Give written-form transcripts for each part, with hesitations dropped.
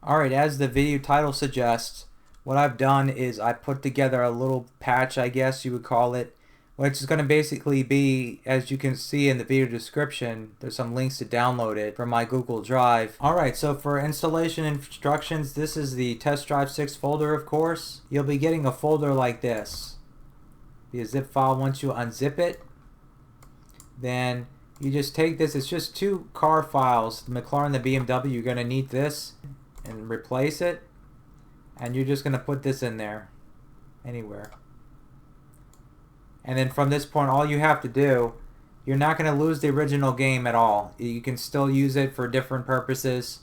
Alright, as the video title suggests, what I've done is I put together a little patch, I guess you would call it, which is going to basically be, as you can see in the video description, there's some links to download it from my Google Drive. Alright, so for installation instructions, this is the Test Drive 6 folder, of course. You'll be getting a folder like this. Be a zip file. Once you unzip it, then you just take this. It's just two car files, the McLaren, the BMW. You're going to need this and replace it, and you're just going to put this in there anywhere, and then from this point all you have to do, you're not going to lose the original game at all. You can still use it for different purposes,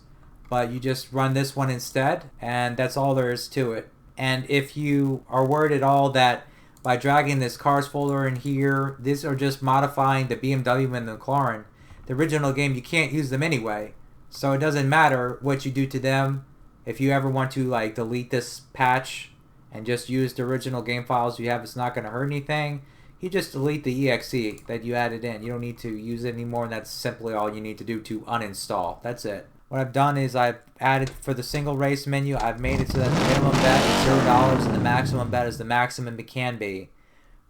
but you just run this one instead, and that's all there is to it. And if you are worried at all that by dragging this cars folder in here, these are just modifying the BMW and the McLaren, the original game, you can't use them anyway. So it doesn't matter what you do to them. If you ever want to like delete this patch and just use the original game files you have, it's not going to hurt anything. You just delete the exe that you added in. You don't need to use it anymore, and that's simply all you need to do to uninstall. That's it. What I've done is I've added for the single race menu, I've made it so that the minimum bet is $0 and the maximum bet is the maximum it can be,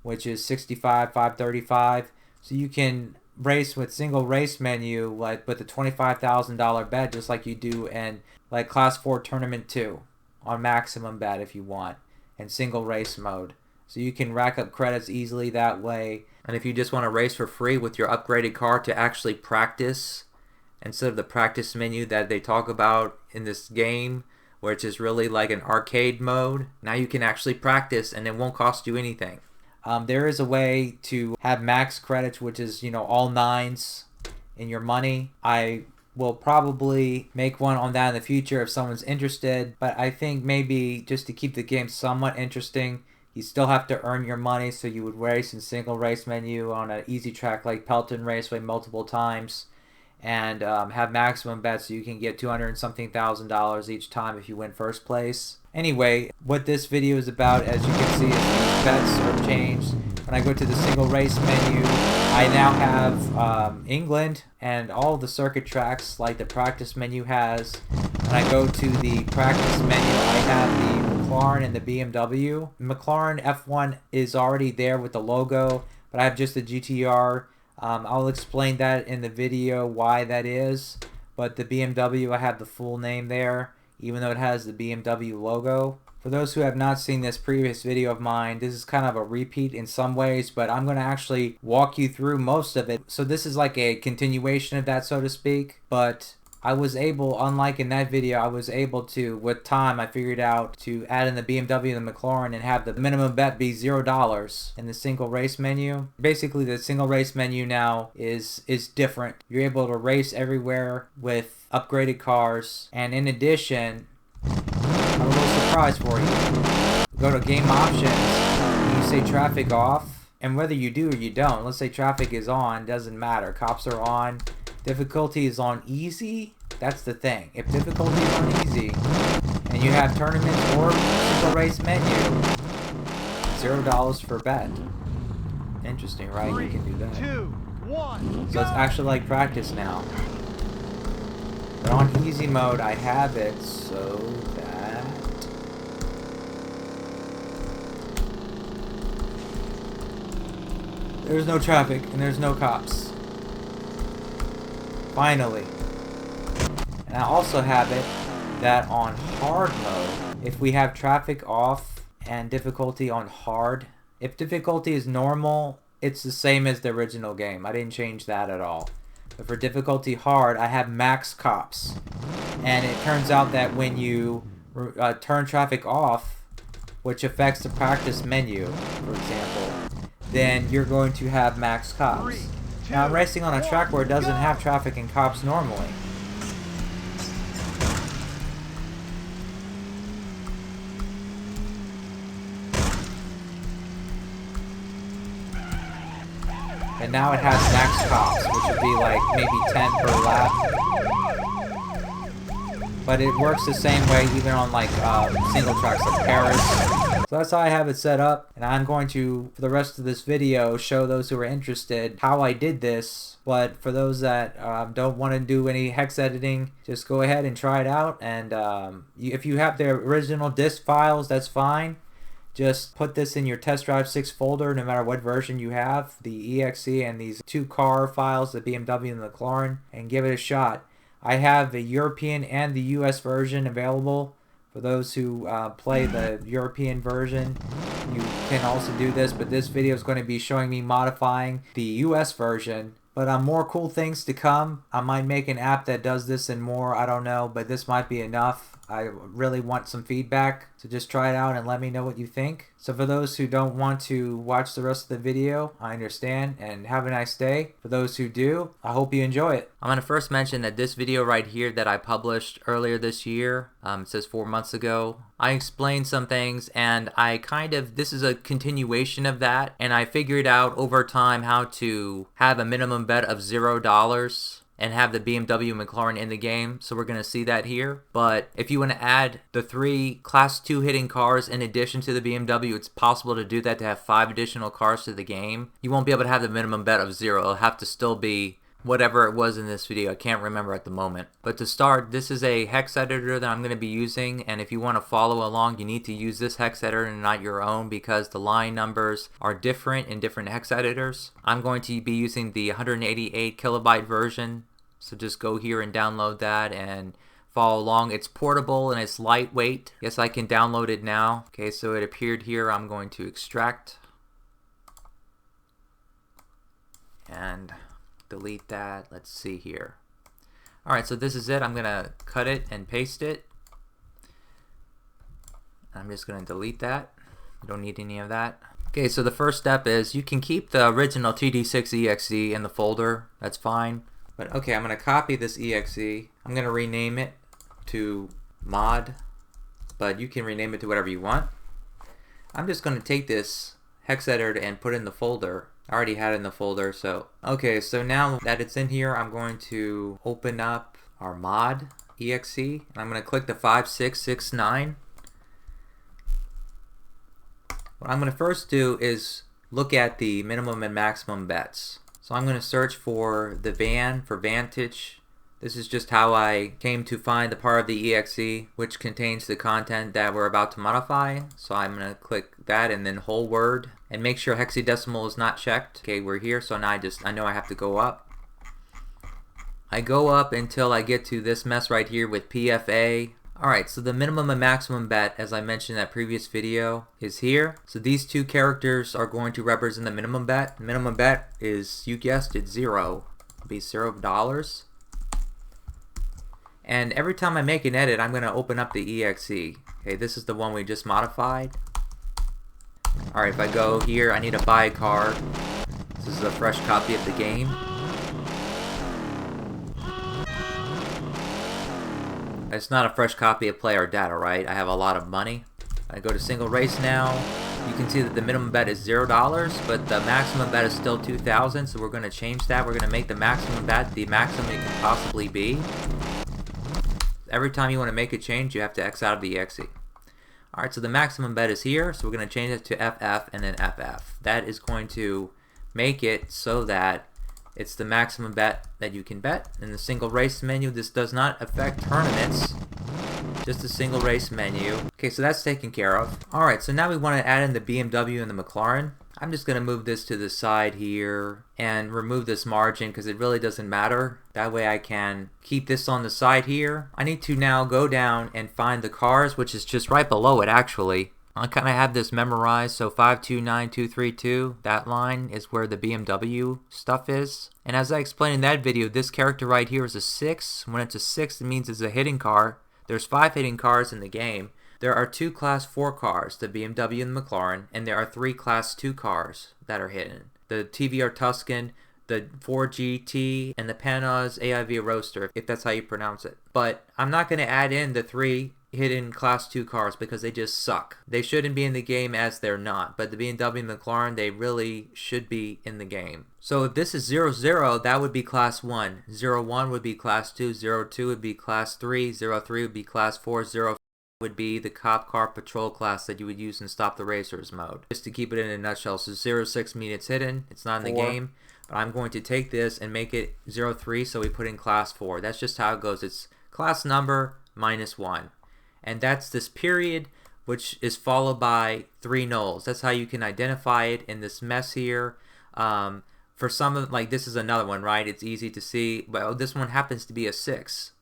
which is 65, 535. So you can race with single race menu like with a $25,000 bet, just like you do in like Class 4 Tournament 2 on maximum bet if you want, in single race mode. So you can rack up credits easily that way. And if you just want to race for free with your upgraded car to actually practice instead of the practice menu that they talk about in this game, which is really like an arcade mode, now you can actually practice and it won't cost you anything. There is a way to have max credits, which is, you know, all nines in your money. I will probably make one on that in the future if someone's interested, but I think maybe just to keep the game somewhat interesting, you still have to earn your money. So you would race in single race menu on an easy track like Pelton Raceway multiple times, and have maximum bets so you can get $200 and something thousand each time if you win first place. Anyway, what this video is about, as you can see, is these bets are changed. When I go to the single race menu, I now have England and all the circuit tracks like the practice menu has. When I go to the practice menu, I have the McLaren and the BMW. McLaren F1 is already there with the logo, but I have just the GTR. I'll explain that in the video why that is, but the BMW, I have the full name there, even though it has the BMW logo. For those who have not seen this previous video of mine, this is kind of a repeat in some ways, but I'm going to actually walk you through most of it. So this is like a continuation of that, so to speak, but I was able, unlike in that video, I was able to, with time, I figured out to add in the BMW and the McLaren and have the minimum bet be $0 in the single race menu. Basically, the single race menu now is different. You're able to race everywhere with upgraded cars, and in addition, I have a little surprise for you. Go to game options, and you say traffic off, and whether you do or you don't, let's say traffic is on, doesn't matter. Cops are on. Difficulty is on easy. That's the thing. If difficulty is on easy and you have tournaments or single race menu, $0 for bet. Interesting, right? You can do that. 2, 1, so it's actually like practice now. But on easy mode, I have it so that there's no traffic and there's no cops. Finally. And I also have it that on hard mode, if we have traffic off and difficulty on hard, if difficulty is normal, it's the same as the original game. I didn't change that at all. But for difficulty hard, I have max cops. And it turns out that when you turn traffic off, which affects the practice menu, for example, then you're going to have max cops. Now I'm racing on a track where it doesn't have traffic and cops normally. And now it has max cops, which would be like maybe 10 per lap. but it works the same way even on like single tracks like Paris. So that's how I have it set up, and I'm going to, for the rest of this video, show those who are interested how I did this. But for those that don't want to do any hex editing, just go ahead and try it out. And if you have the original disk files, that's fine. Just put this in your test drive 6 folder, no matter what version you have, the exe and these 2 car files, the BMW and the McLaren, and give it a shot. I have the European and the US version available. For those who play the European version, you can also do this, but this video is going to be showing me modifying the US version. But more cool things to come. I might make an app that does this and more, I don't know, but this might be enough. I really want some feedback, so just try it out and let me know what you think. So for those who don't want to watch the rest of the video, I understand, and have a nice day. For those who do, I hope you enjoy it. I'm going to first mention that this video right here that I published earlier this year, it says 4 months ago, I explained some things, and this is a continuation of that, and I figured out over time how to have a minimum bet of $0 and have the BMW McLaren in the game, so we're going to see that here. But if you want to add the 3 Class 2 hitting cars in addition to the BMW, it's possible to do that, to have 5 additional cars to the game. You won't be able to have the minimum bet of 0. It'll have to still be whatever it was in this video. I can't remember at the moment. But to start, this is a hex editor that I'm going to be using, and if you want to follow along, you need to use this hex editor and not your own, because the line numbers are different in different hex editors. I'm going to be using the 188 kilobyte version, so just go here and download that and follow along. It's portable and it's lightweight. Yes, I can download it now. Okay, so it appeared here. I'm going to extract and delete that. Let's see here. Alright, so this is it. I'm gonna cut it and paste it. I'm just gonna delete that. You don't need any of that. Okay, so the first step is you can keep the original TD6 exe in the folder. That's fine. But okay, I'm gonna copy this exe. I'm gonna rename it to mod, but you can rename it to whatever you want. I'm just gonna take this hex editor and put it in the folder. I already had it in the folder, so okay, so now that it's in here, I'm going to open up our mod exe, and I'm going to click the 5669. What I'm going to first do is look at the minimum and maximum bets. So I'm going to search for the van for Vantage. This is just how I came to find the part of the exe which contains the content that we're about to modify. So I'm going to click that and then whole word and make sure hexadecimal is not checked. Okay, we're here, so now I know I have to go up. I go up until I get to this mess right here with PFA. Alright, so the minimum and maximum bet, as I mentioned in that previous video, is here. So these 2 characters are going to represent the minimum bet. The minimum bet is, you guessed it, 0. It'll be $0. And every time I make an edit, I'm going to open up the exe. Okay, this is the one we just modified. Alright, if I go here, I need to buy a card. This is a fresh copy of the game. It's not a fresh copy of player data, right? I have a lot of money. I go to single race now. You can see that the minimum bet is $0, but the maximum bet is still 2,000, so we're going to change that. We're going to make the maximum bet the maximum it can possibly be. Every time you want to make a change, you have to X out of the exe. Alright, so the maximum bet is here, so we're going to change it to FF and then FF. That is going to make it so that it's the maximum bet that you can bet. In the single race menu, this does not affect tournaments, just a single race menu. Okay, so that's taken care of. Alright, so now we want to add in the BMW and the McLaren. I'm just going to move this to the side here and remove this margin because it really doesn't matter. That way I can keep this on the side here. I need to now go down and find the cars, which is just right below it actually. I kind of have this memorized, so 529232, that line is where the BMW stuff is. And as I explained in that video, this character right here is a 6. When it's a 6, it means it's a hitting car. There's 5 hitting cars in the game. There are 2 Class 4 cars, the BMW and the McLaren, and there are 3 Class 2 cars that are hidden. The TVR Tuscan, the 4GT, and the Pana's AIV Roadster, if that's how you pronounce it. But I'm not going to add in the 3 hidden Class 2 cars because they just suck. They shouldn't be in the game as they're not, but the BMW McLaren, they really should be in the game. So if this is 00, that would be Class 1. 01 would be Class 2, 02 would be Class 3, 03 would be Class 4, 04 would be the cop car patrol class that you would use in Stop the Racers mode. Just to keep it in a nutshell, so 06 means it's hidden, it's not in the game, but I'm going to take this and make it 03, so we put in Class 4. That's just how it goes. It's class number minus 1. And that's this period, which is followed by 3 nulls. That's how you can identify it in this mess here. For some of, like this is another one, right? It's easy to see, but this one happens to be a 6.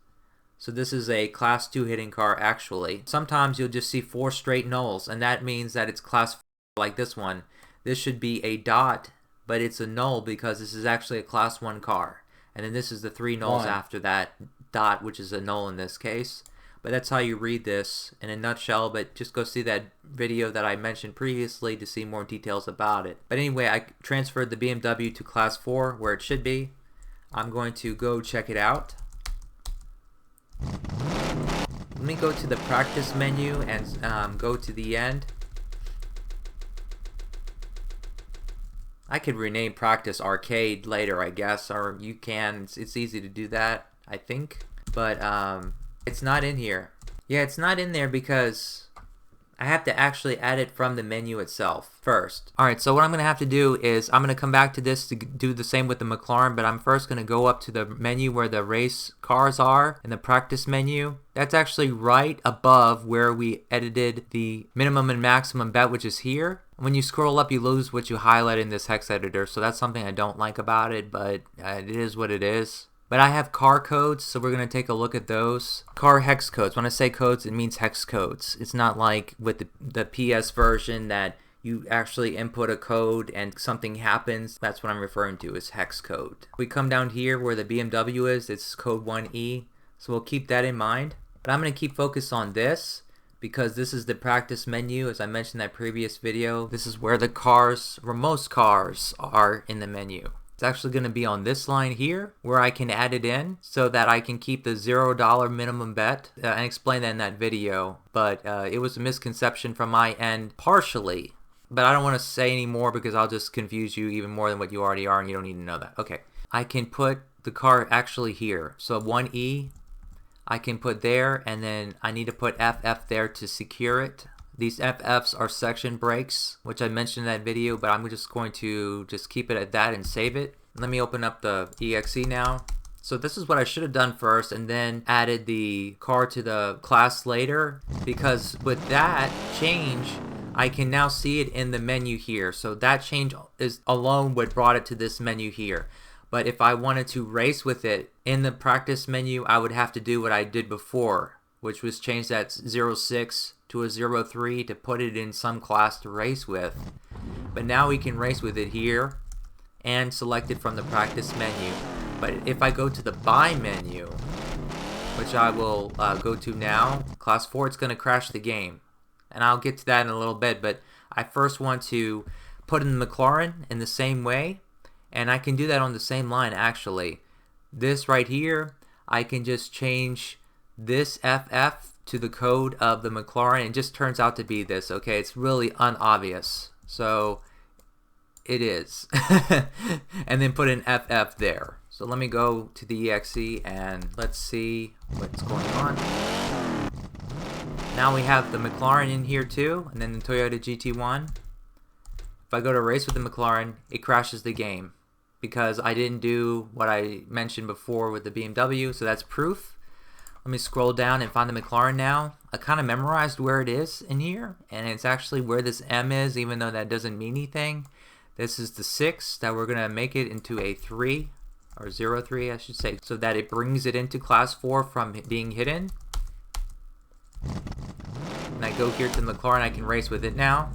So this is a class 2 hitting car actually. Sometimes you'll just see 4 straight nulls, and that means that it's class 4 like this one. This should be a dot, but it's a null because this is actually a class 1 car. And then this is the 3 nulls after that dot, which is a null in this case. But that's how you read this in a nutshell, but just go see that video that I mentioned previously to see more details about it. But anyway, I transferred the BMW to class 4 where it should be. I'm going to go check it out. Let me go to the practice menu and go to the end. I could rename practice arcade later, I guess, or you can. It's easy to do that, I think. But it's not in here. Yeah, it's not in there because I have to actually add it from the menu itself first. Alright, so what I'm going to have to do is I'm going to come back to this to do the same with the McLaren, but I'm first going to go up to the menu where the race cars are in the practice menu. That's actually right above where we edited the minimum and maximum bet, which is here. When you scroll up, you lose what you highlight in this hex editor, so that's something I don't like about it, but it is what it is. But I have car codes, so we're going to take a look at those. Car hex codes. When I say codes, it means hex codes. It's not like with the PS version that you actually input a code and something happens. That's what I'm referring to as hex code. We come down here where the BMW is, it's code 1E, so we'll keep that in mind. But I'm going to keep focus on this because this is the practice menu. As I mentioned in that previous video, this is where the cars, or most cars, are in the menu. It's actually going to be on this line here where I can add it in so that I can keep the $0 minimum bet. I explained that in that video, but it was a misconception from my end partially. But I don't want to say any more because I'll just confuse you even more than what you already are, and you don't need to know that. Okay, I can put the car actually here. So 1E I can put there, and then I need to put FF there to secure it. These FFs are section breaks, which I mentioned in that video, but I'm just going to just keep it at that and save it. Let me open up the exe now. So this is what I should have done first and then added the car to the class later, because with that change, I can now see it in the menu here. So that change is alone what brought it to this menu here. But if I wanted to race with it in the practice menu, I would have to do what I did before, which was change that 06 to a 03 to put it in some class to race with. But now we can race with it here and select it from the practice menu. But if I go to the buy menu, which I will go to now, class 4, it's going to crash the game. And I'll get to that in a little bit, but I first want to put in the McLaren in the same way, and I can do that on the same line actually. This right here, I can just change this FF to the code of the McLaren. It just turns out to be this, okay? It's really unobvious. So it is. And then put an FF there. So let me go to the exe and let's see what's going on. Now we have the McLaren in here too, and then the Toyota GT1. If I go to race with the McLaren, it crashes the game because I didn't do what I mentioned before with the BMW, so that's proof. Let me scroll down and find the McLaren now. I kind of memorized where it is in here, and it's actually where this M is, even though that doesn't mean anything. This is the 6 that we're going to make it into a 3, or 03 I should say, so that it brings it into class 4 from being hidden. And I go here to the McLaren, I can race with it now.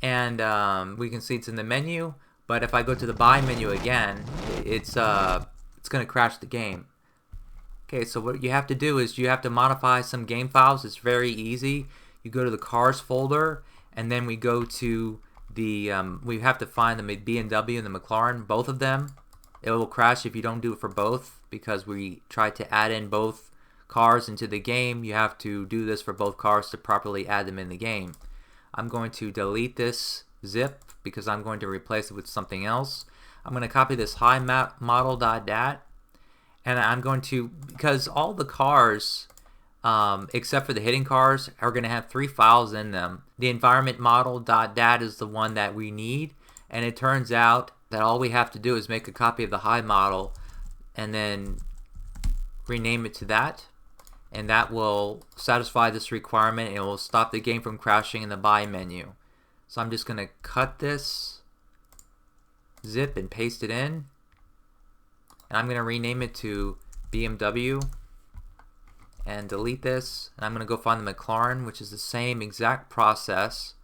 And we can see it's in the menu, but if I go to the buy menu again, it's going to crash the game. Okay, so what you have to do is you have to modify some game files. It's very easy. You go to the cars folder, and then we go to the, we have to find the BMW and the McLaren, both of them. It will crash if you don't do it for both, because we tried to add in both cars into the game, you have to do this for both cars to properly add them in the game. I'm going to delete this zip because I'm going to replace it with something else. I'm going to copy this high model.dat, and I'm going to, because all the cars except for the hidden cars are going to have 3 files in them. The environment model.dat is the one that we need, and it turns out that all we have to do is make a copy of the high model and then rename it to that, and that will satisfy this requirement and it will stop the game from crashing in the buy menu. So I'm just going to cut this zip and paste it in, and I'm going to rename it to BMW and delete this, and I'm going to go find the McLaren, which is the same exact process,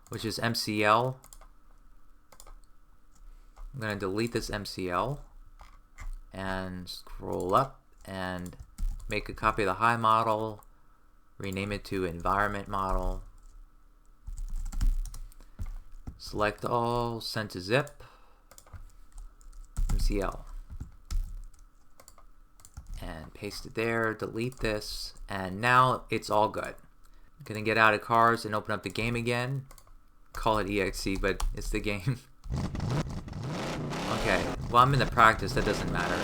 which is MCL. I'm going to delete this MCL and scroll up and make a copy of the high model, rename it to environment model, select all, send to zip, MCL, and paste it there, delete this, and now it's all good. I'm gonna get out of cars and open up the game again. Call it EXE, but it's the game. Okay, well, I'm in the practice, that doesn't matter.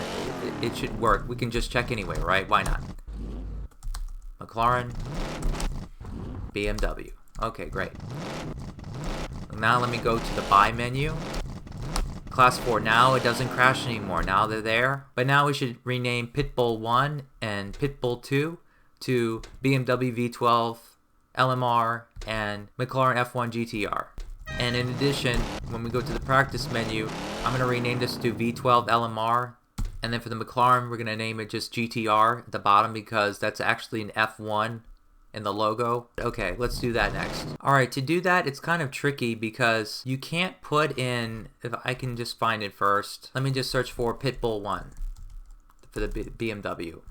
It should work. We can just check anyway, right? Why not? McLaren, BMW. Okay, great. Now let me go to the buy menu. Class 4, now it doesn't crash anymore. Now they're there. But now we should rename Pitbull 1 and Pitbull 2 to BMW V12 LMR and McLaren F1 GTR. And in addition, when we go to the practice menu, I'm going to rename this to V12 LMR. And then for the McLaren, we're going to name it just GTR at the bottom because that's actually an F1 in the logo. Okay, let's do that next. Alright, to do that, it's kind of tricky because you can't put in, if I can just find it first, let me just search for Pitbull 1 for the BMW.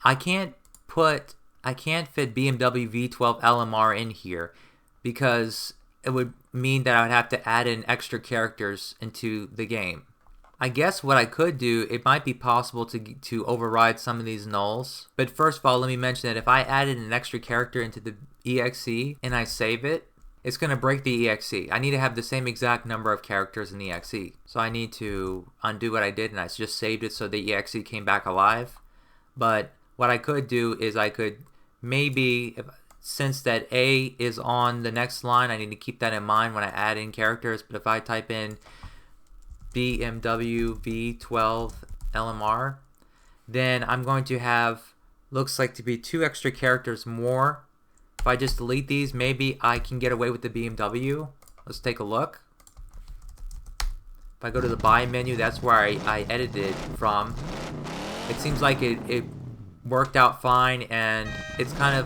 I can't fit BMW V12 LMR in here because it would mean that I would have to add in extra characters into the game. I guess what I could do, it might be possible to override some of these nulls. But first of all, let me mention that if I added an extra character into the EXE and I save it, it's going to break the EXE. I need to have the same exact number of characters in the EXE. So I need to undo what I did and I just saved it so the EXE came back alive. But what I could do is I could maybe, since that A is on the next line, I need to keep that in mind when I add in characters. But if I type in BMW V12 LMR, then I'm going to have, looks like to be 2 extra characters more. If I just delete these, maybe I can get away with the BMW. Let's take a look. If I go to the buy menu, that's where I edited from. It seems like it worked out fine, and it's kind of,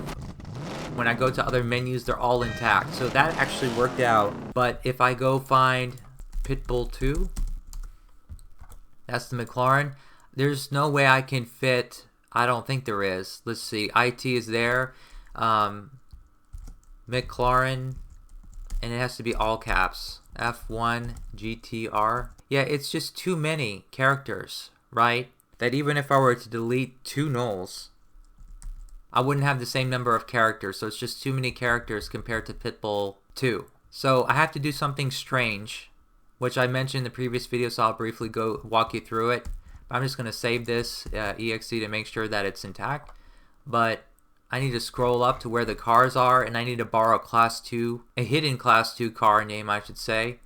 when I go to other menus, they're all intact. So that actually worked out. But if I go find Pitbull 2, that's the McLaren, there's no way I can fit, I don't think there is. Let's see, IT is there, McLaren, and it has to be all caps, F1 GTR. Yeah, it's just too many characters, right? That even if I were to delete 2 nulls, I wouldn't have the same number of characters, so it's just too many characters compared to Pitbull 2. So I have to do something strange, which I mentioned in the previous video, so I'll briefly walk you through it. But I'm just going to save this EXE to make sure that it's intact. But I need to scroll up to where the cars are, and I need to borrow a hidden class 2 car name, I should say.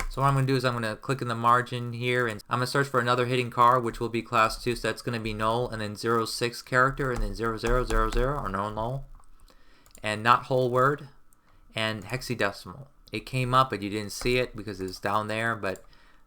So what I'm going to do is I'm going to click in the margin here, and I'm going to search for another hidden car, which will be class 2, so that's going to be null, and then 06 character, and then 0000, or no null, and not whole word, and hexadecimal. It came up, but you didn't see it because it's down there, but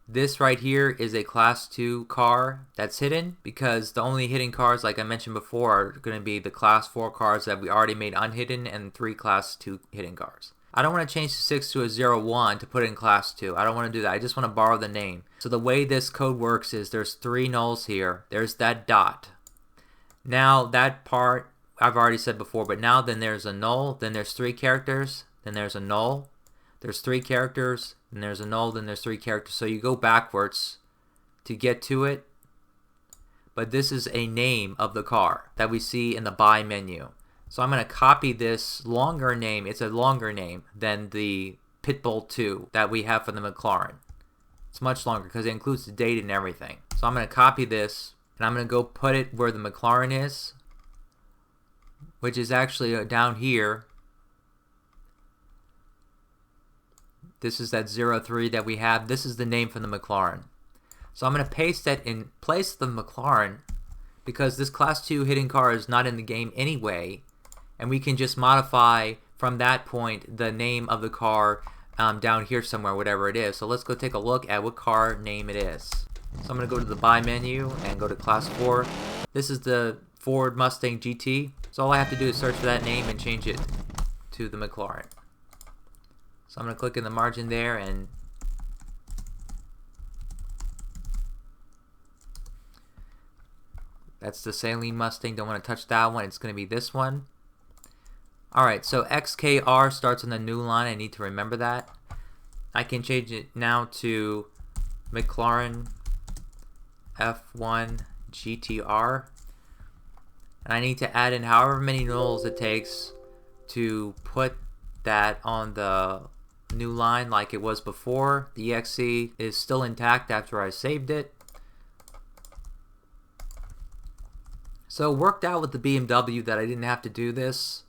this right here is a class 2 car that's hidden, because the only hidden cars, like I mentioned before, are going to be the class 4 cars that we already made unhidden, and 3 class 2 hidden cars. I don't want to change the 6 to a 01 to put it in class 2. I don't want to do that. I just want to borrow the name. So the way this code works is there's 3 nulls here. There's that dot. Now that part I've already said before, but now then there's a null, then there's 3 characters, then there's a null, there's 3 characters, then there's a null, then there's 3 characters. So you go backwards to get to it. but this is a name of the car that we see in the buy menu. So I'm going to copy this longer name. It's a longer name than the Pitbull 2 that we have for the McLaren. It's much longer because it includes the date and everything. So I'm going to copy this and I'm going to go put it where the McLaren is, which is actually down here. This is that 03 that we have. This is the name for the McLaren. So I'm going to paste that in place of the McLaren because this Class 2 hidden car is not in the game anyway. And we can just modify from that point the name of the car down here somewhere, whatever it is. So let's go take a look at what car name it is. So I'm going to go to the buy menu and go to Class 4. This is the Ford Mustang GT. So all I have to do is search for that name and change it to the McLaren. So I'm going to click in the margin there and that's the Saline Mustang. Don't want to touch that one. It's going to be this one. Alright, so XKR starts on the new line. I need to remember that. I can change it now to McLaren F1 GTR. And I need to add in however many nulls it takes to put that on the new line like it was before. The EXE is still intact after I saved it. So it worked out with the BMW that I didn't have to do this.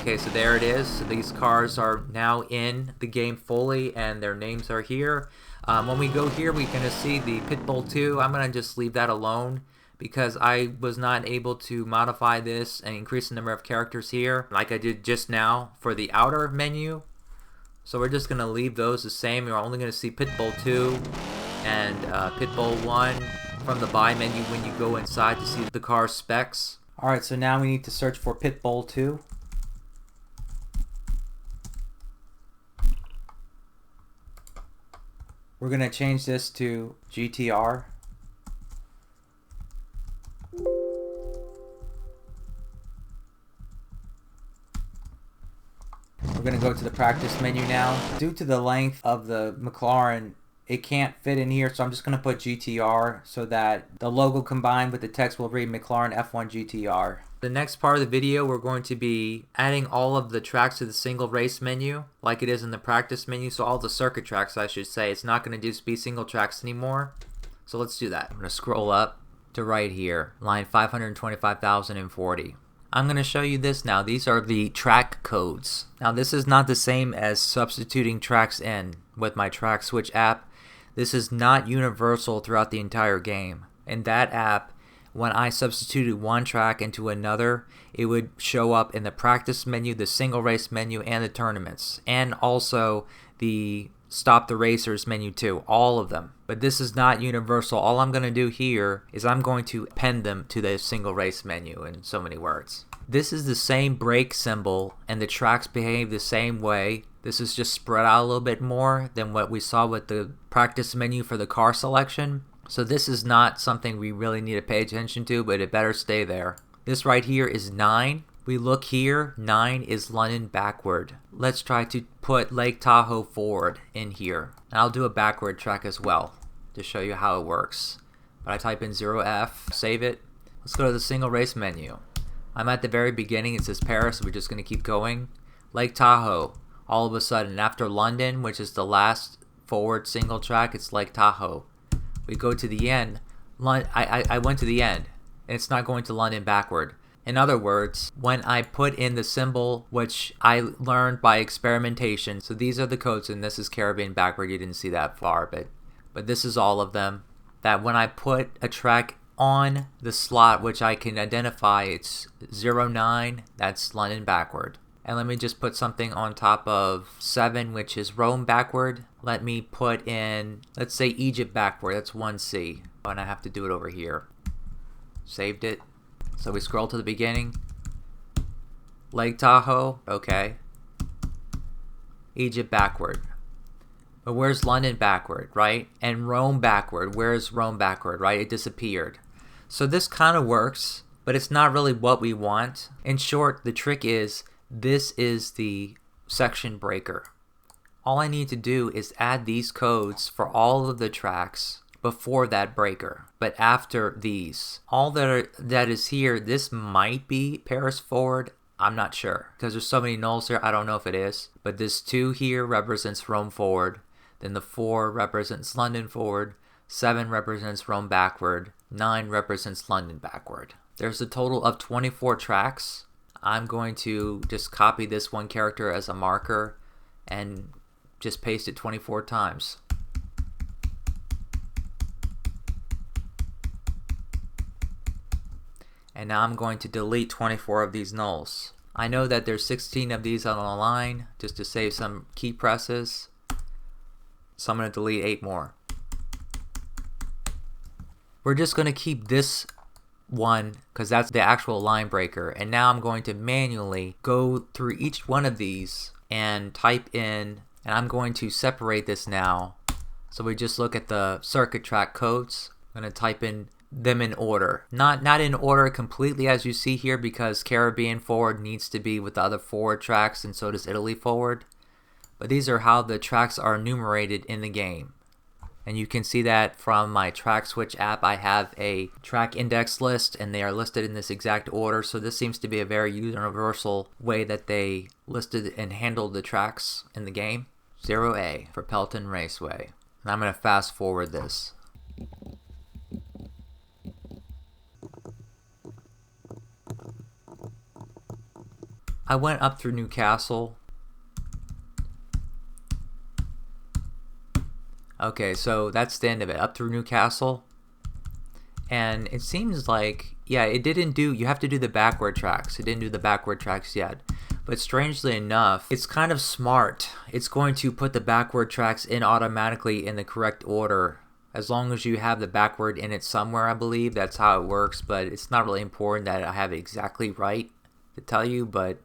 Okay, so there it is. So these cars are now in the game fully and their names are here. When we go here, we're going to see the Pitbull 2. I'm going to just leave that alone because I was not able to modify this and increase the number of characters here like I did just now for the outer menu. So we're just going to leave those the same. We're only going to see Pitbull 2 and Pitbull 1 from the buy menu when you go inside to see the car specs. Alright, so now we need to search for Pitbull 2. We're going to change this to GTR. We're going to go to the practice menu now. Due to the length of the McLaren, it can't fit in here, so I'm just going to put GTR so that the logo combined with the text will read McLaren F1 GTR. The next part of the video, we're going to be adding all of the tracks to the single race menu like it is in the practice menu. So all the circuit tracks, I should say. It's not going to just be single tracks anymore. So let's do that. I'm going to scroll up to right here, line 525,040. I'm going to show you this now. These are the track codes. Now this is not the same as substituting tracks in with my track switch app. This is not universal throughout the entire game. In that app, when I substituted one track into another, it would show up in the practice menu, the single race menu, and the tournaments, and also the stop the racers menu too, all of them. But this is not universal. All I'm going to do here is I'm going to append them to the single race menu in so many words. This is the same brake symbol and the tracks behave the same way. This is just spread out a little bit more than what we saw with the practice menu for the car selection. So this is not something we really need to pay attention to, but it better stay there. This right here is 9. We look here, 9 is London backward. Let's try to put Lake Tahoe forward in here. And I'll do a backward track as well to show you how it works. But I type in 0F, save it. Let's go to the single race menu. I'm at the very beginning, it says Paris, we're just going to keep going. Lake Tahoe, all of a sudden, after London, which is the last forward single track, it's Lake Tahoe. We go to the end. I went to the end, and it's not going to London backward. In other words, when I put in the symbol, which I learned by experimentation, so these are the codes, and this is Caribbean backward. You didn't see that far, but this is all of them. That when I put a track on the slot, which I can identify, it's 09, that's London backward. And let me just put something on top of 7, which is Rome backward. Let me put in, let's say Egypt backward, that's 1C. And I have to do it over here. Saved it. So we scroll to the beginning. Lake Tahoe, okay. Egypt backward. But where's London backward, right? And Rome backward, where's Rome backward, right? It disappeared. So this kind of works, but it's not really what we want. In short, the trick is, this is the section breaker. All I need to do is add these codes for all of the tracks before that breaker, but after these. All that is here, this might be Paris forward. I'm not sure because there's so many nulls here. I don't know if it is, but this 2 here represents Rome forward. Then the 4 represents London forward. 7 represents Rome backward. 9 represents London backward. There's a total of 24 tracks. I'm going to just copy this one character as a marker and just paste it 24 times. And now I'm going to delete 24 of these nulls. I know that there's 16 of these on the line just to save some key presses. So I'm going to delete 8 more. We're just going to keep this one because that's the actual line breaker. And now I'm going to manually go through each one of these and type in, and I'm going to separate this now. So we just look at the circuit track codes. I'm going to type in them in order. Not in order completely as you see here because Caribbean forward needs to be with the other forward tracks and so does Italy forward. But these are how the tracks are enumerated in the game. And you can see that from my track switch app. I have a track index list and they are listed in this exact order. So this seems to be a very universal way that they listed and handled the tracks in the game. 0A for Pelton Raceway. And I'm going to fast forward this. I went up through Newcastle. Okay, so that's the end of it. Up through Newcastle. And it seems like, yeah, it didn't do, you have to do the backward tracks. It didn't do the backward tracks yet. But strangely enough, it's kind of smart. It's going to put the backward tracks in automatically in the correct order. As long as you have the backward in it somewhere, I believe. That's how it works. But it's not really important that I have it exactly right to tell you. But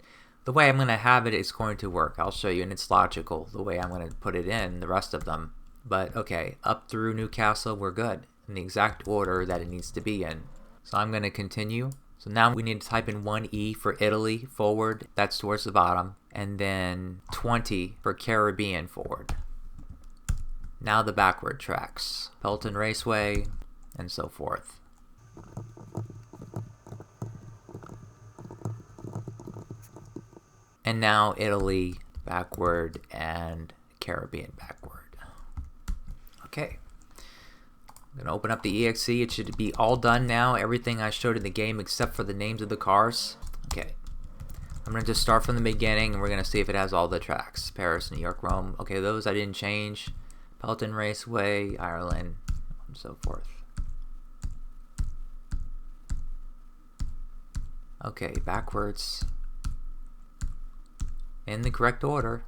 the way I'm going to have it is going to work. I'll show you, and it's logical the way I'm going to put it in, the rest of them. But okay, up through Newcastle, we're good in the exact order that it needs to be in. So I'm going to continue. So now we need to type in 1E for Italy forward. That's towards the bottom. And then 20 for Caribbean forward. Now the backward tracks. Pelton Raceway and so forth. And now Italy backward and Caribbean backward. Okay. I'm going to open up the EXE. It should be all done now. Everything I showed in the game except for the names of the cars. Okay. I'm going to just start from the beginning and we're going to see if it has all the tracks. Paris, New York, Rome. Okay, those I didn't change. Pelton Raceway, Ireland, and so forth. Okay, backwards. In the correct order.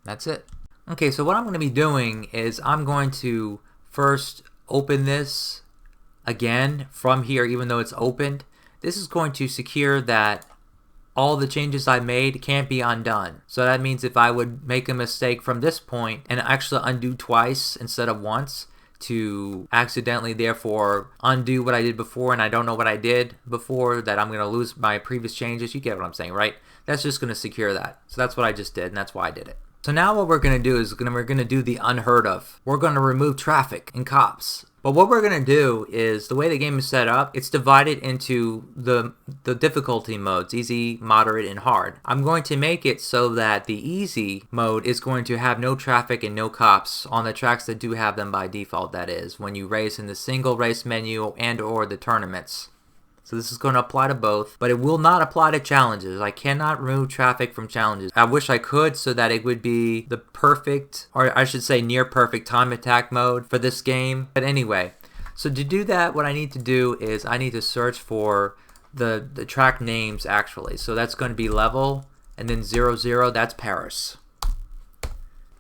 That's it. Okay, so what I'm going to be doing is I'm going to first open this again from here, even though it's opened. This is going to secure that all the changes I made can't be undone. So that means if I would make a mistake from this point and actually undo twice instead of once to accidentally therefore undo what I did before and I don't know what I did before, that I'm going to lose my previous changes. You get what I'm saying, right? That's just going to secure that. So that's what I just did and that's why I did it. So now what we're going to do is we're going to do the unheard of. We're going to remove traffic and cops. But what we're going to do is, the way the game is set up, it's divided into the difficulty modes, easy, moderate, and hard. I'm going to make it so that the easy mode is going to have no traffic and no cops on the tracks that do have them by default, that is, when you race in the single race menu and or the tournaments. So this is going to apply to both, but it will not apply to challenges. I cannot remove traffic from challenges. I wish I could so that it would be the perfect, or I should say near perfect time attack mode for this game. But anyway, so to do that, what I need to do is I need to search for the track names actually. So that's going to be level and then 00, that's Paris.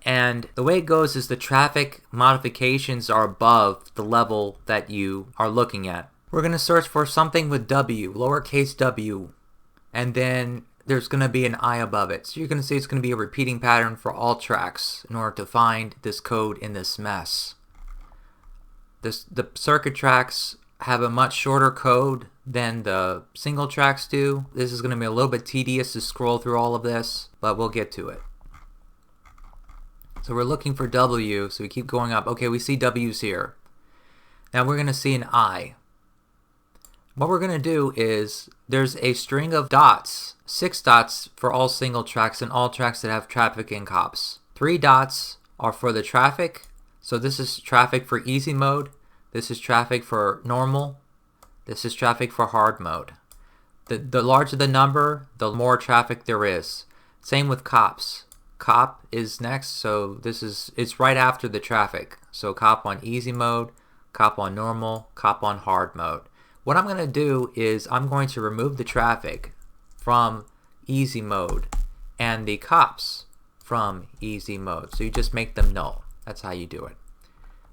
And the way it goes is the traffic modifications are above the level that you are looking at. We're going to search for something with W, lowercase w, and then there's going to be an I above it. So you're going to see it's going to be a repeating pattern for all tracks in order to find this code in this mess. The circuit tracks have a much shorter code than the single tracks do. This is going to be a little bit tedious to scroll through all of this, but we'll get to it. So we're looking for W, so we keep going up. Okay, we see W's here. Now we're going to see an I. What we're going to do is there's a string of dots, 6 dots for all single tracks and all tracks that have traffic and cops. 3 dots are for the traffic. So this is traffic for easy mode. This is traffic for normal. This is traffic for hard mode. The larger the number, the more traffic there is. Same with cops. Cop is next, so it's right after the traffic. So cop on easy mode, cop on normal, cop on hard mode. What I'm going to do is I'm going to remove the traffic from easy mode and the cops from easy mode. So you just make them null. That's how you do it.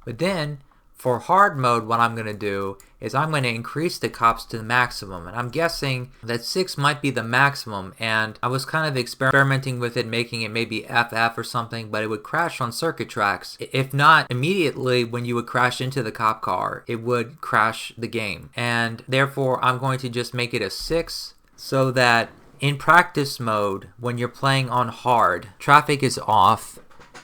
But then for hard mode, what I'm going to do is I'm going to increase the cops to the maximum. And I'm guessing that 6 might be the maximum. And I was kind of experimenting with it, making it maybe FF or something, but it would crash on circuit tracks. If not immediately when you would crash into the cop car, it would crash the game. And therefore, I'm going to just make it a 6 so that in practice mode, when you're playing on hard, traffic is off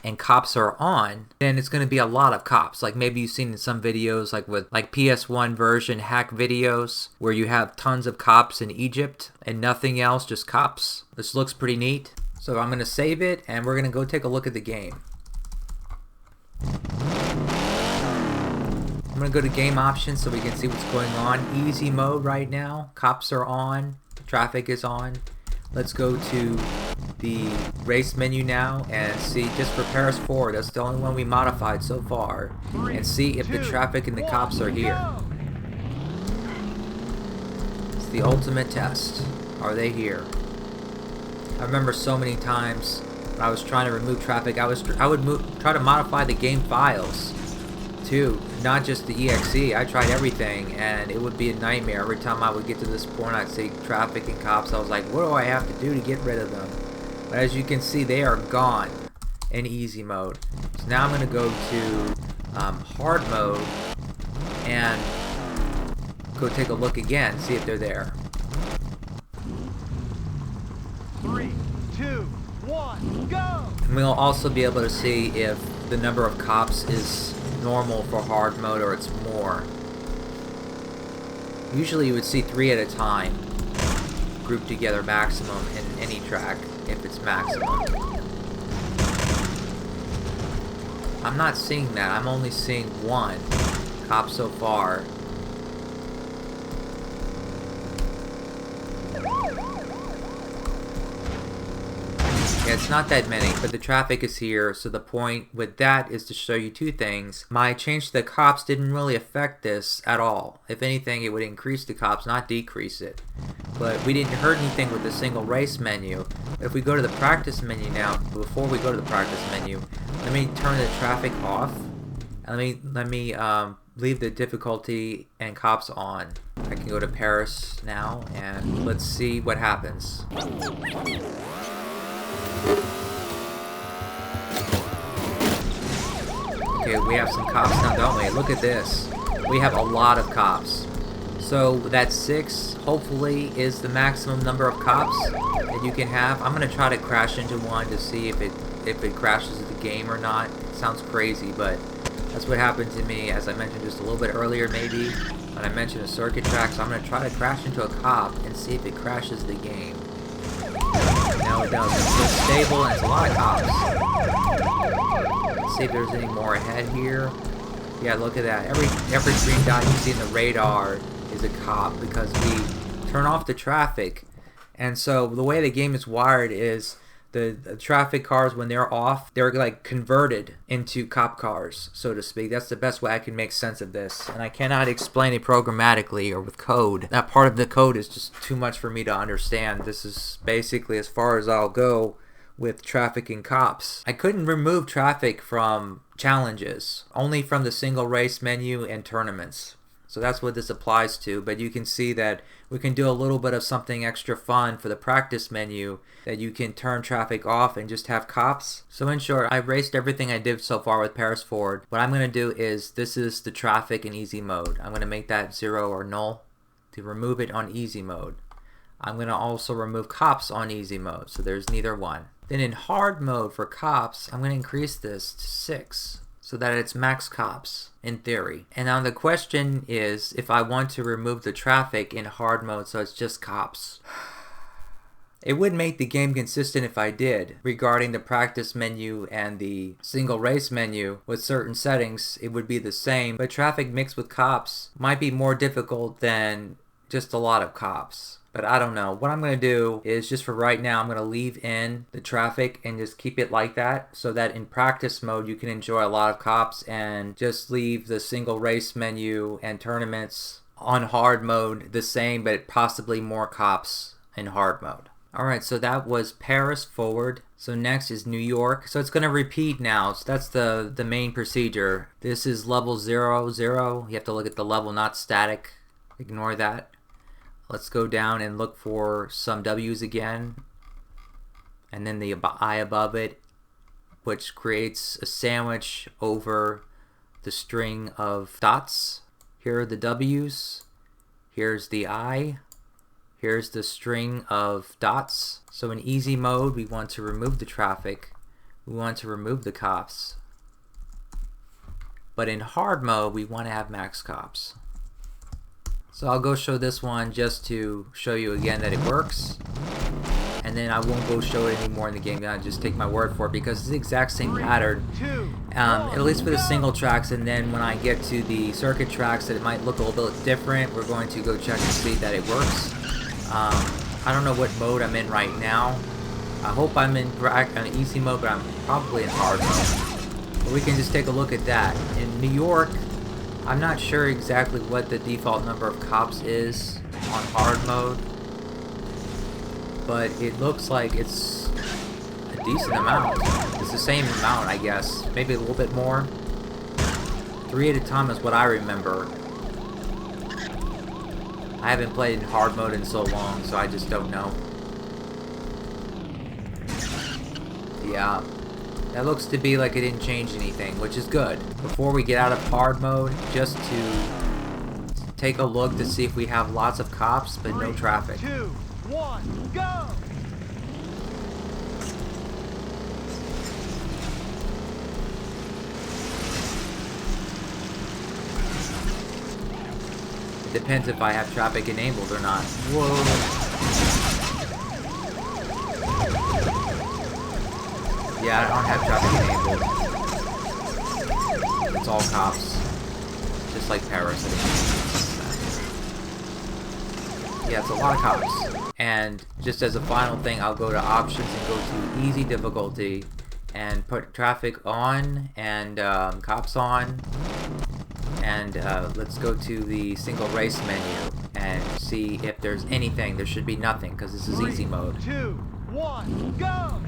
and cops are on, then it's going to be a lot of cops. Like maybe you've seen in some videos, like with PS1 version hack videos, where you have tons of cops in Egypt and nothing else, just cops. This looks pretty neat. So I'm going to save it and we're going to go take a look at the game. I'm going to go to game options so we can see what's going on. Easy mode right now. Cops are on. Traffic is on. Let's go to the race menu now and see just for Paris Ford. That's the only one we modified so far. And see if the traffic and the cops are here. It's the ultimate test. Are they here? I remember so many times when I was trying to remove traffic, I would try to modify the game files too, not just the exe. I tried everything and it would be a nightmare. Every time I would get to this point, I'd see traffic and cops. I was like, what do I have to do to get rid of them? But as you can see, they are gone in easy mode. So now I'm going to go to hard mode and go take a look again, see if they're there. 3, 2, 1, go! And we'll also be able to see if the number of cops is normal for hard mode or it's more. Usually you would see 3 at a time grouped together maximum in any track if it's maximum. I'm not seeing that. I'm only seeing 1 cop so far. Yeah, it's not that many, but the traffic is here, so the point with that is to show you 2 things. My change to the cops didn't really affect this at all. If anything, it would increase the cops, not decrease it. But we didn't hurt anything with the single race menu. If we go to the practice menu now, before we go to the practice menu, let me turn the traffic off. And let me leave the difficulty and cops on. I can go to Paris now, and let's see what happens. Okay, we have some cops now, don't we? Look at this. We have a lot of cops. So that 6 hopefully is the maximum number of cops that you can have. I'm gonna try to crash into one to see if it crashes the game or not. It sounds crazy, but that's what happened to me, as I mentioned just a little bit earlier maybe, when I mentioned a circuit track. So I'm gonna try to crash into a cop and see if it crashes the game. No, it doesn't. It's stable and it's a lot of cops. Let's see if there's any more ahead here. Yeah, look at that. Every green dot you see in the radar is a cop because we turn off the traffic. And so the way the game is wired is the traffic cars, when they're off, they're like converted into cop cars, so to speak. That's the best way I can make sense of this. And I cannot explain it programmatically or with code. That part of the code is just too much for me to understand. This is basically as far as I'll go with traffic and cops. I couldn't remove traffic from challenges, only from the single race menu and tournaments. So that's what this applies to, but you can see that we can do a little bit of something extra fun for the practice menu, that you can turn traffic off and just have cops. So in short, I've erased everything I did so far with Paris Ford. What I'm going to do is, this is the traffic in easy mode. I'm going to make that 0 or null to remove it on easy mode. I'm going to also remove cops on easy mode, so there's neither one. Then in hard mode for cops, I'm going to increase this to 6 so that it's max cops in theory. And now the question is if I want to remove the traffic in hard mode so it's just cops. It would make the game consistent if I did. Regarding the practice menu and the single race menu with certain settings, it would be the same, but traffic mixed with cops might be more difficult than just a lot of cops. But I don't know. What I'm going to do is just for right now, I'm going to leave in the traffic and just keep it like that so that in practice mode you can enjoy a lot of cops and just leave the single race menu and tournaments on hard mode the same, but possibly more cops in hard mode. Alright, so that was Paris forward. So next is New York. So it's going to repeat now. So that's the main procedure. This is level 0, 0. You have to look at the level, not static. Ignore that. Let's go down and look for some W's again. And then the I above it, which creates a sandwich over the string of dots. Here are the W's. Here's the I. Here's the string of dots. So in easy mode, we want to remove the traffic. We want to remove the cops. But in hard mode, we want to have max cops. So I'll go show this one just to show you again that it works. And then I won't go show it anymore in the game. I'll just take my word for it because it's the exact same pattern. At least for the single tracks, and then when I get to the circuit tracks that it might look a little bit different, we're going to go check and see that it works. I don't know what mode I'm in right now. I hope I'm in easy mode, but I'm probably in hard mode. But we can just take a look at that. In New York, I'm not sure exactly what the default number of cops is on hard mode, but it looks like it's a decent amount. It's the same amount, I guess. Maybe a little bit more. 3 at a time is what I remember. I haven't played in hard mode in so long, so I just don't know. Yeah, that looks to be like it didn't change anything, which is good. Before we get out of hard mode, just to take a look to see if we have lots of cops, but no traffic. 3, 2, 1, go! It depends if I have traffic enabled or not. Whoa. Yeah, I don't have traffic enabled. It's all cops. Just like Paris. Yeah, it's a lot of cops. And just as a final thing, I'll go to options and go to easy difficulty and put traffic on and cops on. And let's go to the single race menu and see if there's anything. There should be nothing because this is easy mode. 3, 2, 1, go!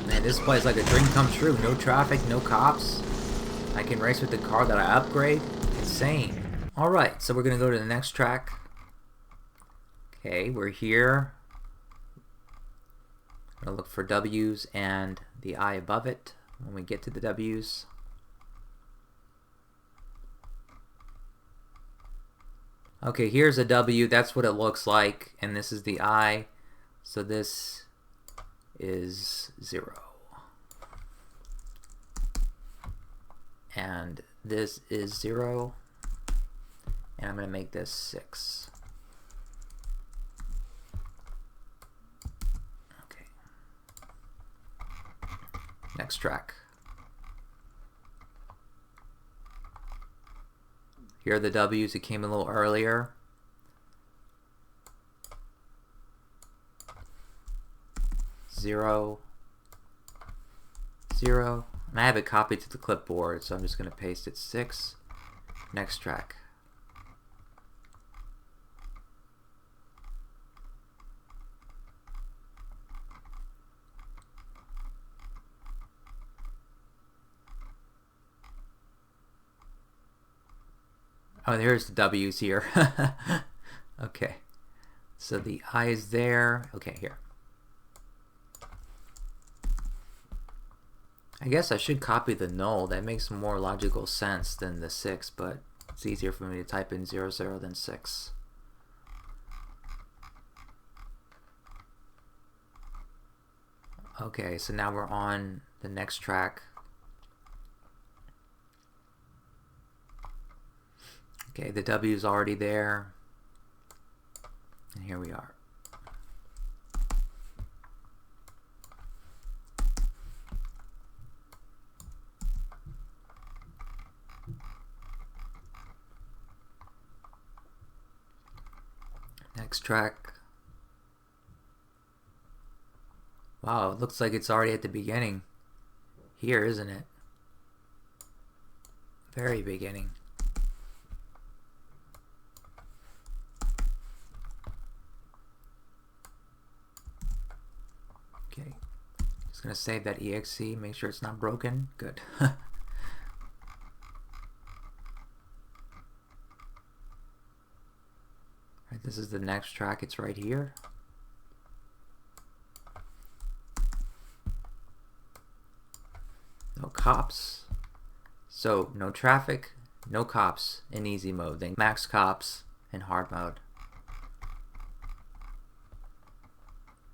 Man, this plays like a dream come true. No traffic, no cops. I can race with the car that I upgrade. Insane. Alright, so we're going to go to the next track. Okay, we're here. I'm going to look for W's and the I above it when we get to the W's. Okay, here's a W. That's what it looks like. And this is the I. So this is 0. And this is 0. And I'm going to make this 6. Okay. Next track. Here are the W's. It came a little earlier. Zero. And I have it copied to the clipboard, so I'm just going to paste it. 6. Next track. Oh, there's the W's here. Okay. So the I is there. Okay, here. I guess I should copy the null. That makes more logical sense than the 6, but it's easier for me to type in 0, 0 than 6. Okay, so now we're on the next track. Okay, the W is already there. And here we are. Next track. Wow, it looks like it's already at the beginning. Here, isn't it? Very beginning. Okay. Just gonna save that exe, make sure it's not broken. Good. Right, this is the next track, it's right here. No cops. So no traffic, no cops in easy mode. Then max cops in hard mode.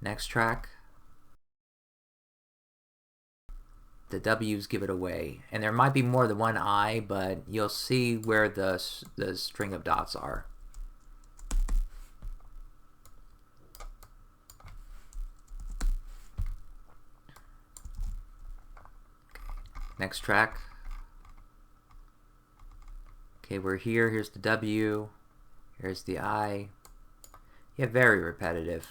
Next track. The W's give it away. And there might be more than one I, but you'll see where the string of dots are. Next track. Okay, we're here. Here's the W. Here's the I. Yeah, very repetitive.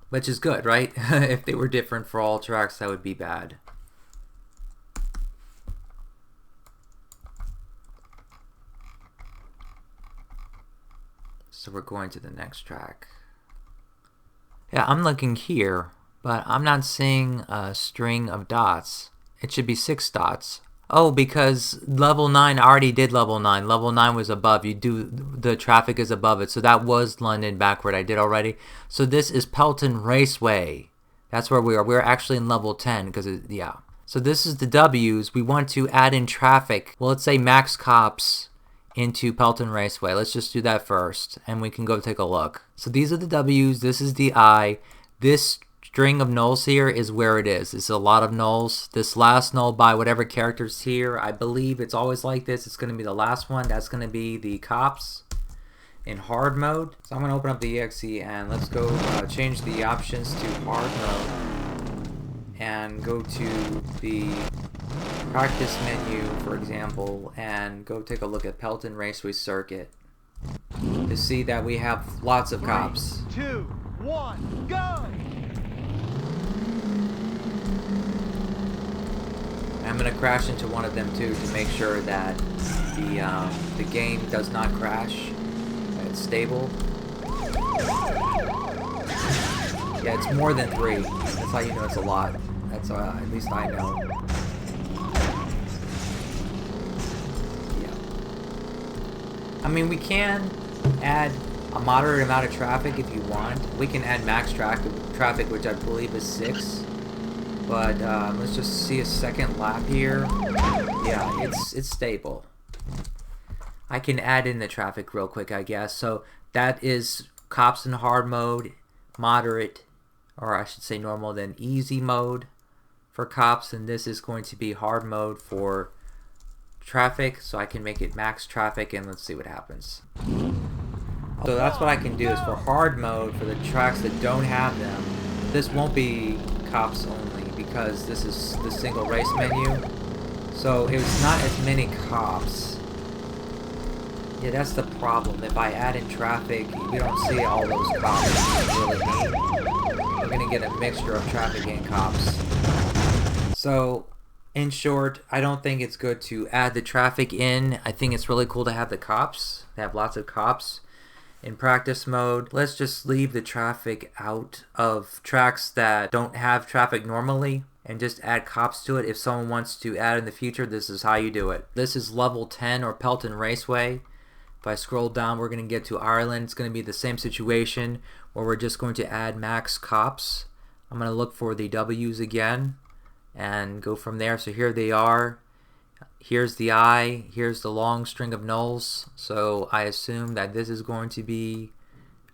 Which is good, right? If they were different for all tracks, that would be bad. So we're going to the next track. Yeah, I'm looking here, but I'm not seeing a string of dots. It should be 6 dots. Oh, because level 9 already did level 9. Level 9 was above. You do the traffic is above it. So that was London backward. I did already. So this is Pelton Raceway. That's where we are. We're actually in level 10 because yeah. So this is the W's. We want to add in traffic. Well, let's say max cops into Pelton Raceway. Let's just do that first and we can go take a look. So these are the W's. This is the I. This string of nulls here is where it is. It's a lot of nulls. This last null by whatever character's here, I believe it's always like this. It's going to be the last one. That's going to be the cops in hard mode. So I'm going to open up the exe and let's go change the options to hard mode and go to the practice menu, for example, and go take a look at Pelton Raceway Circuit to see that we have lots of cops. 3, 2, 1, go! I'm going to crash into one of them too to make sure that the game does not crash. That it's stable. Yeah, it's more than 3. That's how you know it's a lot. That's at least I know. Yeah. I mean, we can add a moderate amount of traffic if you want. We can add max traffic, which I believe is 6. But let's just see a second lap here. Yeah, it's stable. I can add in the traffic real quick, I guess. So that is cops in hard mode, moderate, or I should say normal, then easy mode for cops, and this is going to be hard mode for traffic. So I can make it max traffic, and let's see what happens. So that's what I can do is for hard mode, for the tracks that don't have them, this won't be cops only, because this is the single race menu, so it's not as many cops. Yeah, that's the problem. If I add in traffic, we don't see all those cops really neat. We're gonna get a mixture of traffic and cops. So in short, I don't think it's good to add the traffic in. I think it's really cool to have the cops, to have lots of cops in practice mode. Let's just leave the traffic out of tracks that don't have traffic normally and just add cops to it. If someone wants to add in the future, this is how you do it. This is level 10 or Pelton Raceway. If I scroll down, we're going to get to Ireland. It's going to be the same situation where we're just going to add max cops. I'm going to look for the W's again and go from there. So here they are. Here's the I, here's the long string of nulls. So I assume that this is going to be,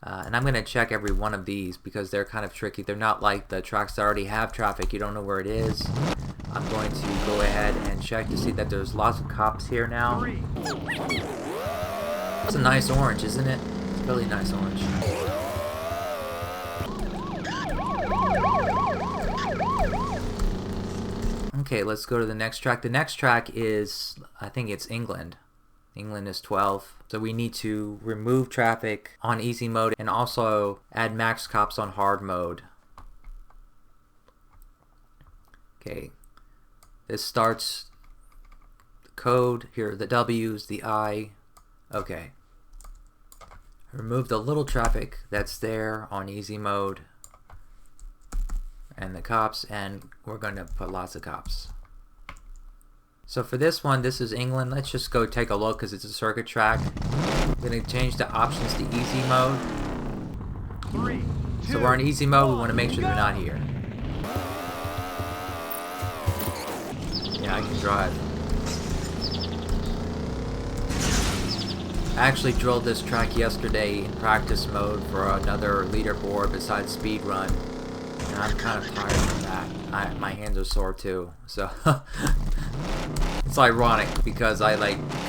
and I'm going to check every one of these because they're kind of tricky. They're not like the tracks that already have traffic. You don't know where it is. I'm going to go ahead and check to see that there's lots of cops here now. It's a nice orange, isn't it? It's a really nice orange. Okay, let's go to the next track. The next track is, I think it's England. England is 12. So we need to remove traffic on easy mode and also add max cops on hard mode. Okay, this starts the code. Here are the W's, the I. Okay. Remove the little traffic that's there on easy mode and the cops, and we're going to put lots of cops. So for this one, this is England. Let's just go take a look because it's a circuit track. I'm going to change the options to easy mode. 3, 2, So we're in easy mode. We want to make sure they're not here. Yeah, I can drive. I actually drilled this track yesterday in practice mode for another leaderboard besides speedrun. And I'm kind of tired of that. My hands are sore too. So it's ironic because I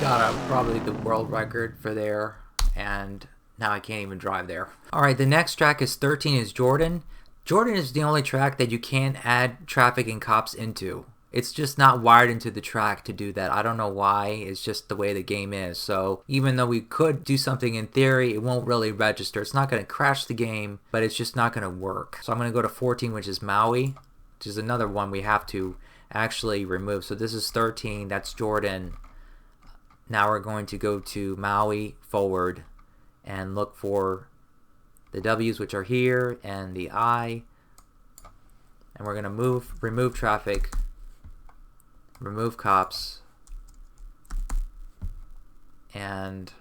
got probably the world record for there, and now I can't even drive there. Alright, the next track is 13 is Jordan. Jordan is the only track that you can't add traffic and cops into. It's just not wired into the track to do that. I don't know why. It's just the way the game is. So even though we could do something in theory, it won't really register. It's not going to crash the game, but it's just not going to work. So I'm going to go to 14, which is Maui, which is another one we have to actually remove. So this is 13. That's Jordan. Now we're going to go to Maui forward and look for the W's, which are here, and the I. And we're going to remove traffic. Remove cops, and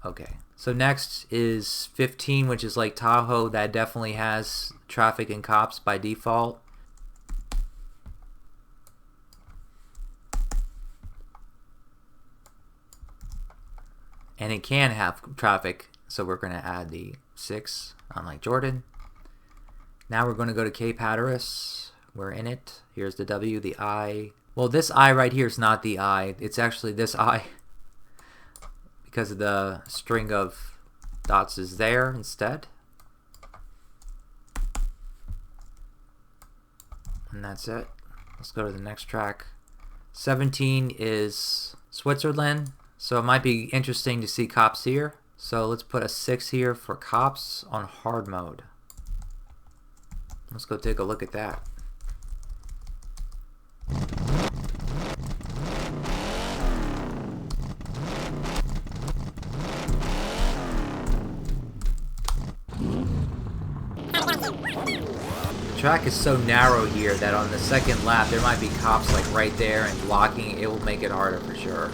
okay, so next is 15, which is Lake Tahoe. That definitely has traffic and cops by default. And it can have traffic, so we're going to add the 6 on Lake Jordan. Now we're going to go to Cape Hatteras. We're in it. Here's the W, the I. Well, this I right here is not the I. It's actually this I because of the string of dots is there instead. And that's it. Let's go to the next track. 17 is Switzerland. So it might be interesting to see cops here. So let's put a 6 here for cops on hard mode. Let's go take a look at that. The track is so narrow here that on the second lap there might be cops like right there and blocking. It will make it harder for sure.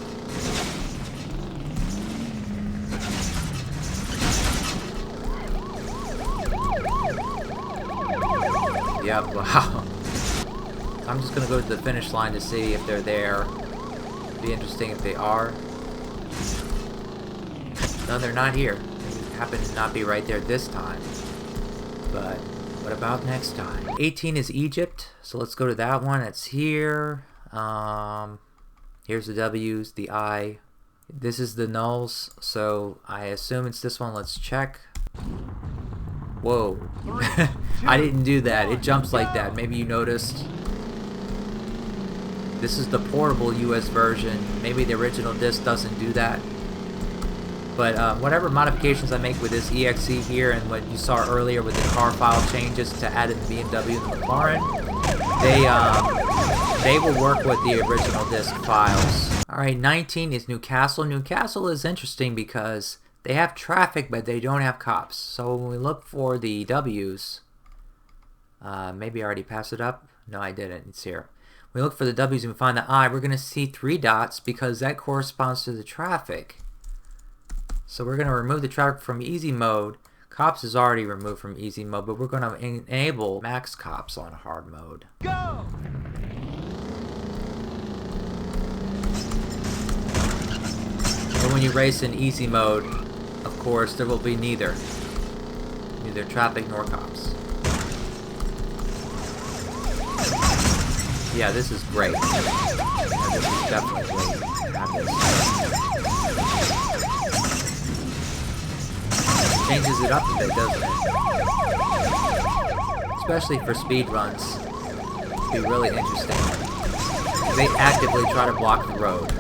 Yep, wow. I'm just gonna go to the finish line to see if they're there. It'd be interesting if they are. No, they're not here. They happen to not be right there this time. But what about next time? 18 is Egypt, so let's go to that one. It's here. Here's the W's, the I. This is the nulls, so I assume it's this one. Let's check. Whoa. 3, 2, I didn't do that. It jumps like that. Maybe you noticed. This is the portable US version. Maybe the original disc doesn't do that. But whatever modifications I make with this EXE here and what you saw earlier with the car file changes to add in the BMW and the McLaren, they will work with the original disc files. Alright, 19 is Newcastle. Newcastle is interesting because they have traffic but they don't have cops. So when we look for the W's, maybe I already passed it up. No, I didn't. It's here. We look for the W's and we find the I. We're going to see 3 dots because that corresponds to the traffic. So we're going to remove the traffic from easy mode Cops is already removed from easy mode, but we're going to enable max cops on hard mode. Go! And when you race in easy mode, of course, there will be neither traffic nor cops. Yeah, this is great. And this is definitely great to have this. Changes it up a bit, doesn't it? Especially for speed runs. It'd be really interesting. They actively try to block the road.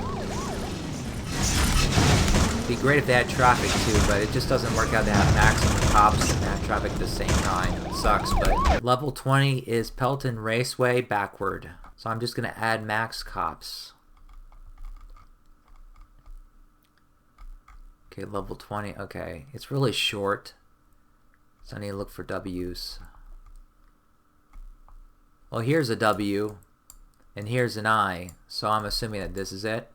It'd be great if they had traffic too, but it just doesn't work out to have maximum cops and have traffic at the same time. It sucks, but level 20 is Pelton Raceway backward. So I'm just gonna add max cops. Okay, level 20, okay. It's really short, so I need to look for W's. Well, here's a W, and here's an I, so I'm assuming that this is it.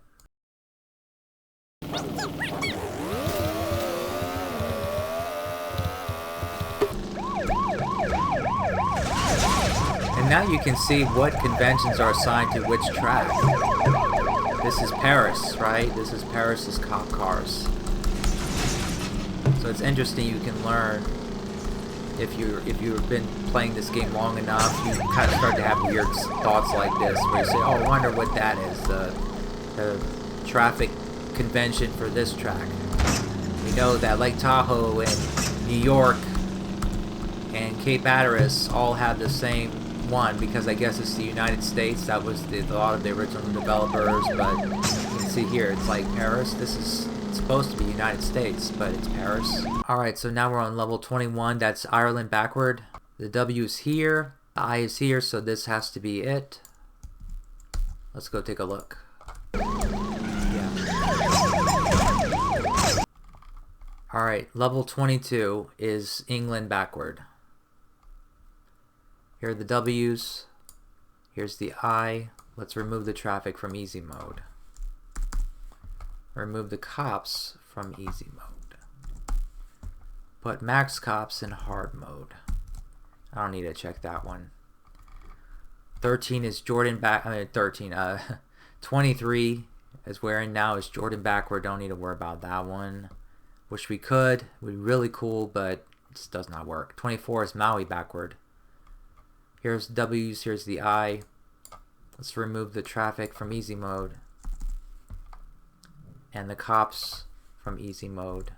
And now you can see what conventions are assigned to which track. This is Paris, right? This is Paris's cop cars. So it's interesting. You can learn if you've been playing this game long enough. You kind of start to have weird thoughts like this, where you say, "Oh, I wonder what that is." The traffic convention for this track. We know that Lake Tahoe and New York and Cape Hatteras all have the same one, because I guess it's the United States. That was a lot of the original developers, but you can see here it's like Paris. This is supposed to be United States, but it's Paris. Alright, so now we're on level 21. That's Ireland backward. The W is here, the I is here, so this has to be it. Let's go take a look. Yeah. Alright, level 22 is England backward. Here are the W's. Here's the I. Let's remove the traffic from easy mode. Remove the cops from easy mode. Put max cops in hard mode. I don't need to check that one. 13 is Jordan back. 23 is wearing now is Jordan backward. Don't need to worry about that one. Wish we could. Would be really cool, but it just does not work. 24 is Maui backward. Here's W's. Here's the I. Let's remove the traffic from easy mode and the cops from easy mode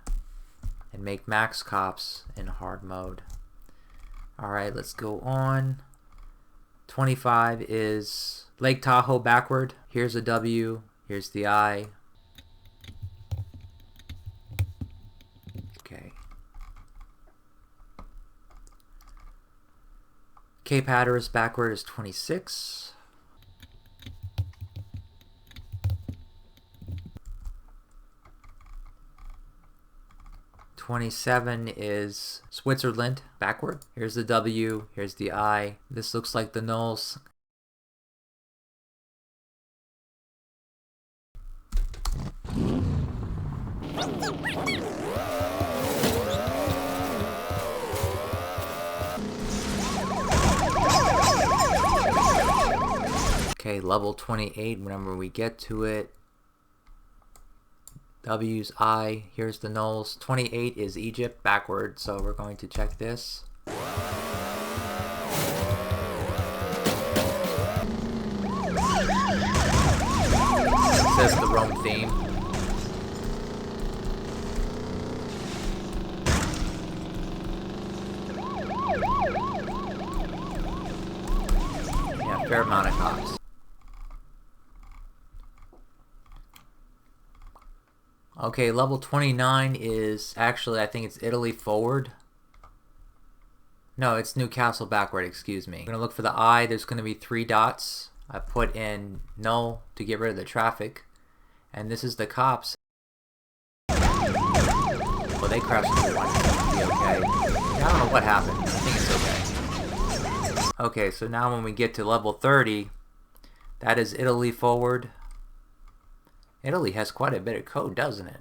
and make max cops in hard mode. Alright, let's go on. 25 is Lake Tahoe backward. Here's a W, here's the I. Okay. Cape Hatteras backward is 26. 27 is Switzerland backward. Here's the W, here's the I. This looks like the nulls. Okay, level 28 whenever we get to it. W's I, here's the nulls. 28 is Egypt backward, so we're going to check this. It says the Rome theme. Yeah, fair amount of cops. Okay, level 29 is actually, I think it's Italy forward. No, it's Newcastle backward, excuse me. I'm going to look for the I. There's going to be 3 dots. I put in null to get rid of the traffic. And this is the cops. Well, they crashed into one. It'll be okay. I don't know what happened. I think it's okay. Okay, so now when we get to level 30, that is Italy forward. Italy has quite a bit of code, doesn't it?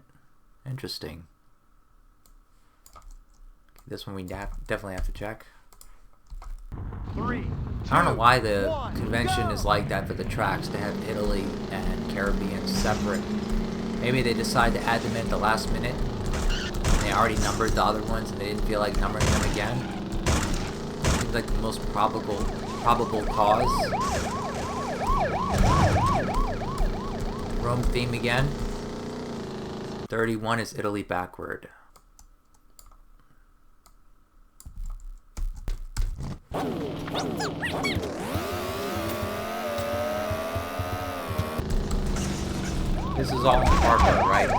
Interesting. This one we definitely have to check. 3, 2, I don't know why the 1, convention go! is like that for the tracks, to have Italy and Caribbean separate. Maybe they decide to add them in at the last minute. And they already numbered the other ones and they didn't feel like numbering them again. Seems like the most probable cause. Rome theme again. 31 is Italy backward. This is all in hardware, right?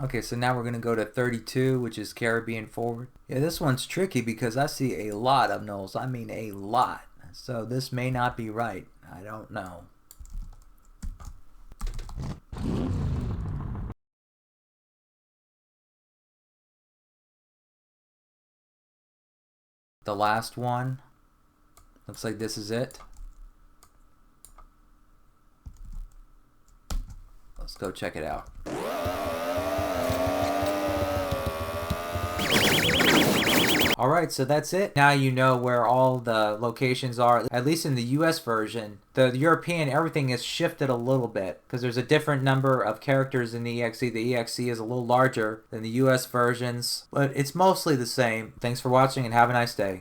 Okay, so now we're going to go to 32, which is Caribbean forward. Yeah, this one's tricky because I see a lot of nulls. I mean a lot. So this may not be right. I don't know. The last one. Looks like this is it. Let's go check it out. Alright, so that's it. Now you know where all the locations are, at least in the US version. The European, everything is shifted a little bit because there's a different number of characters in the EXE. The EXE is a little larger than the US versions, but it's mostly the same. Thanks for watching and have a nice day.